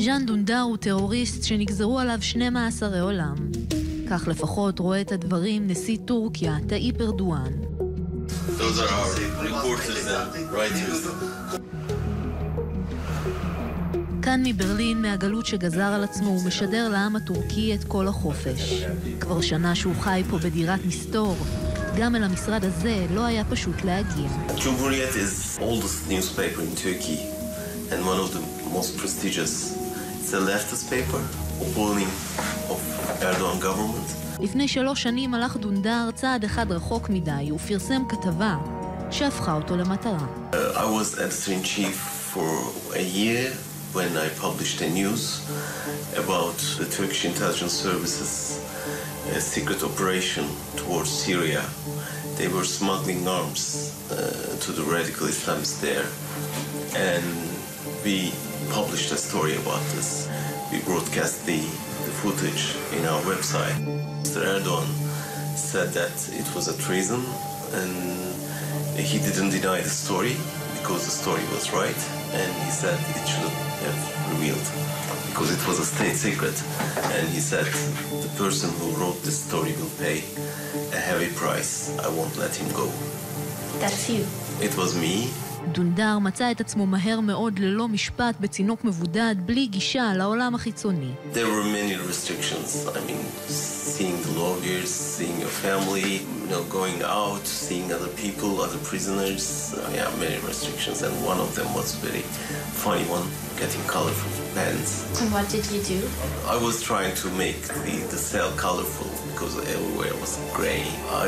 ז'אן דונדר הוא טרוריסט שנגזרו עליו 12 עולם. כך לפחות רואה את הדברים נשיא טורקיה, תאיפ ארדואן. Those are our reporters and writers. כאן מברלין, מהגלות שגזר על עצמו, הוא משדר לעם הטורקי את כל החופש. כבר שנה שהוא חי פה בדירת מסתור. גם אל המשרד הזה לא היה פשוט להגיע. Cumhuriyet is oldest newspaper in Turkey and one of the most prestigious. It's a leftist paper opposing of Erdogan government. לפני 3 שנים הלך דונדר צעד אחד רחוק מדי ופרסם כתבה שהפכה אותו למטרה. I was editor-in-chief for a year when I published a news about the Turkish intelligence services a secret operation towards Syria. They were smuggling arms to the radical Islamists there, and we published a story about this. We broadcast the footage in our website. Mr. Erdogan said that it was a treason, and he didn't deny the story because the story was right, and he said it should have revealed because it was a state secret, and he said the person who wrote this story will pay a heavy price. I won't let him go. That's you. It was me. דונדר מצא את עצמו מהר מאוד ללא משפט בצינוק מבודד, בלי גישה לעולם החיצוני. There were many restrictions. I mean, seeing the lawyers, seeing your family, going out, seeing other people, other prisoners. Yeah, many restrictions, and one of them was very funny one, getting colorful pens. And what did you do? I was trying to make the cell colorful because everywhere was gray. I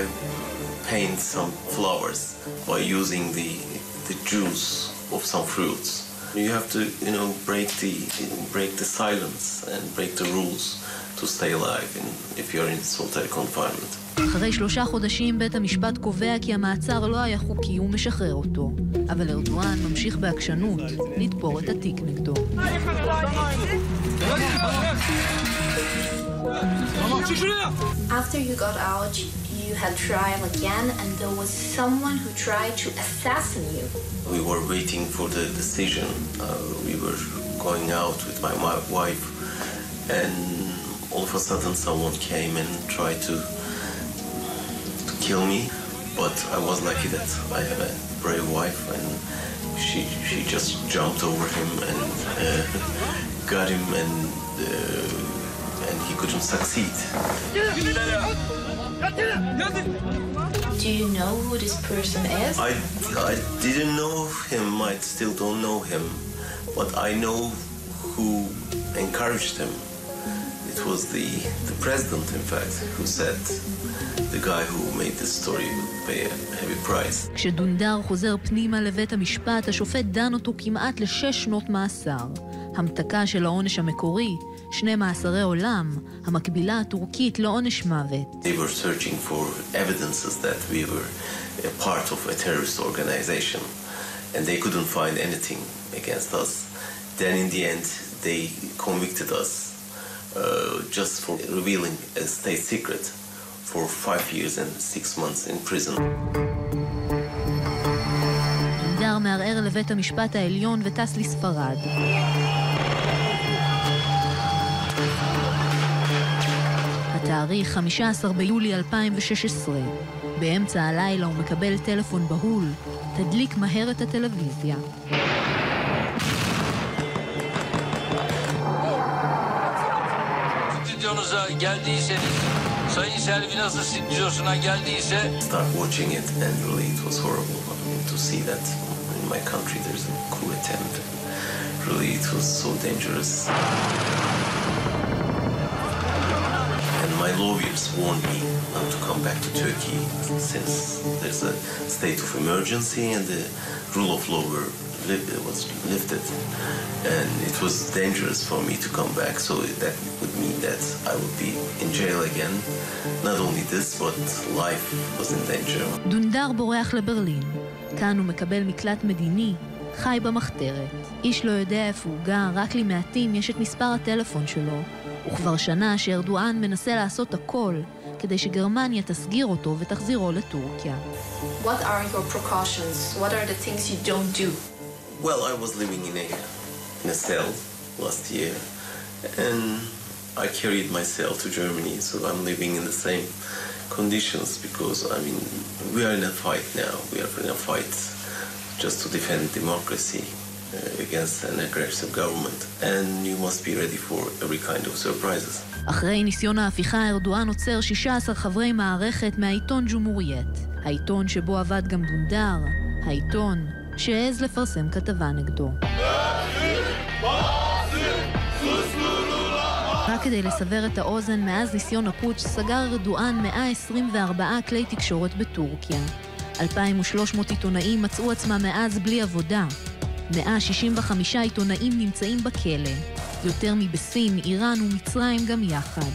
paint some flowers by using the juice of some fruits. You have to, break the silence and break the rules to stay alive if you're in solitary confinement. אחרי 3 חודשים בית המשפט קובע כי המעצר לא היה חוקי ומשחרר אותו. אבל ארדואן ממשיך בעקשנות לתפור את התיק נגדו. After you got out, you had trial again, and there was someone who tried to assassinate you. We were waiting for the decision. We were going out with my wife, and all of a sudden someone came and tried to kill me. But I was lucky that I have a brave wife, and she just jumped over him and got him, and he couldn't succeed. Do you know who this person is? I didn't know him. I still don't know him, but I know who encouraged him. It was the president, in fact, who said the guy who made this story would pay a heavy price. כשדונדר חוזר פנימה לבית המשפט, השופט דן אותו כמעט ל6 שנות מאסר. המתקה של העונש המקורי, 12 עולם, המקבילה הטורקית לעונש מוות. They were searching for evidences that we were a part of a terrorist organization, and they couldn't find anything against us. Then in the end, they convicted us just for revealing a state secret for 5 years and 6 months in prison. דונדר מערער לבית המשפט העליון וטס לספרד. התאריך 15 ביולי 2016. באמצע הלילה הוא מקבל טלפון בהול. תדליק מהר את הטלוויזיה. Stüdyonuza geldiyseniz, Sayın Selvi nasıl stüdyosuna geldiyse... Start watching it, and really it was horrible to see that in my country there's a coup attempt. Really it was so dangerous. And my lawyers warned me not to come back to Turkey since there's a state of emergency and the rule of law was lifted, and it was dangerous for me to come back, so that would mean that I would be in jail again. Not only this, but life was in danger. דונדר בורח לברלין. כאן הוא מקבל מקלט מדיני, חי במחתרת. איש לא יודע איפה הוא גר, רק למעטים יש את מספר הטלפון שלו, וכבר שנה שארדואן מנסה לעשות הכל כדי שגרמניה תסגיר אותו ותחזירו לטורקיה. What are your precautions? What are the things you don't do? Well, I was living in a cell last year. And I carried myself to Germany, so I'm living in the same conditions because, I mean, we are in a fight now. We are in a fight just to defend democracy against an aggressive government. And you must be ready for every kind of surprises. אחרי ניסיון ההפיכה, ארדואן עוצר 16 חברי מערכת מהעיתון ג'ומהורייט, העיתון שבו עבד גם דונדר, העיתון שהעז לפרסם כתבה נגדו. רק כדי לסבר את האוזן, מאז ניסיון הפוטש סגר ארדואן 124 כלי תקשורת בטורקיה. 2,300 עיתונאים מצאו עצמם מאז בלי עבודה. 165 עיתונאים נמצאים בכלא. יותר מבסין, איראן ומצרים גם יחד.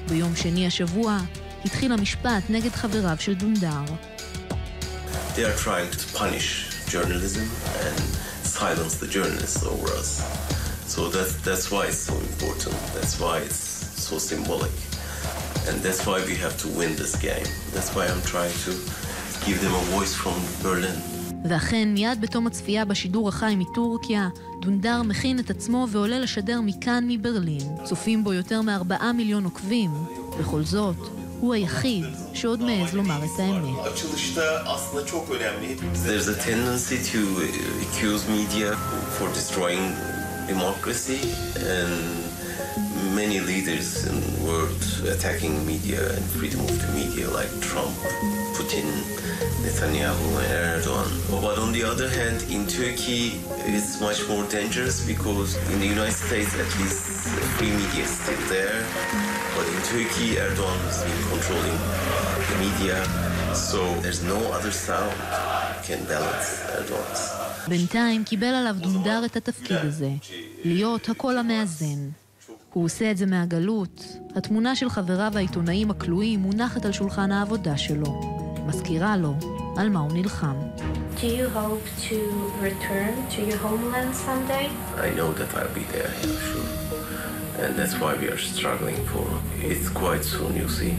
ביום שני השבוע התחיל המשפט נגד חבריו של דונדר. They are trying to punish journalism and silence the journalists over us. So that's why it's so important. That's why it's so symbolic. And that's why we have to win this game. That's why I'm trying to give them a voice from Berlin. ואכן, מיד בתום הצפייה בשידור החי מטורקיה, דונדר מכין את עצמו ועולה לשדר מכאן מברלין. צופים בו יותר מ4 מיליון עוקבים. בכל זאת, הוא היחיד שעוד מעז לומר את האמת. There's a tendency to accuse media for destroying democracy, and many leaders in the world attacking media and freedom of the media like Trump, Putin, Netanyahu and Erdogan. But on the other hand, in Turkey it's much more dangerous because in the United States at least free media is still there. But in Turkey, Erdogan has been controlling the media, so there's no other sound can balance Erdogan's. בינתיים קיבל עליו דונדר את התפקיד הזה, להיות הקול המאזן. הוא עושה את זה מהגלות. התמונה של חבריו העיתונאים הכלואים מונחת על שולחן העבודה שלו. מזכירה לו על מה הוא נלחם. Do you hope to return to your homeland someday? I know that I'll be there, yeah, sure. And that's why we are struggling for it quite soon, you see.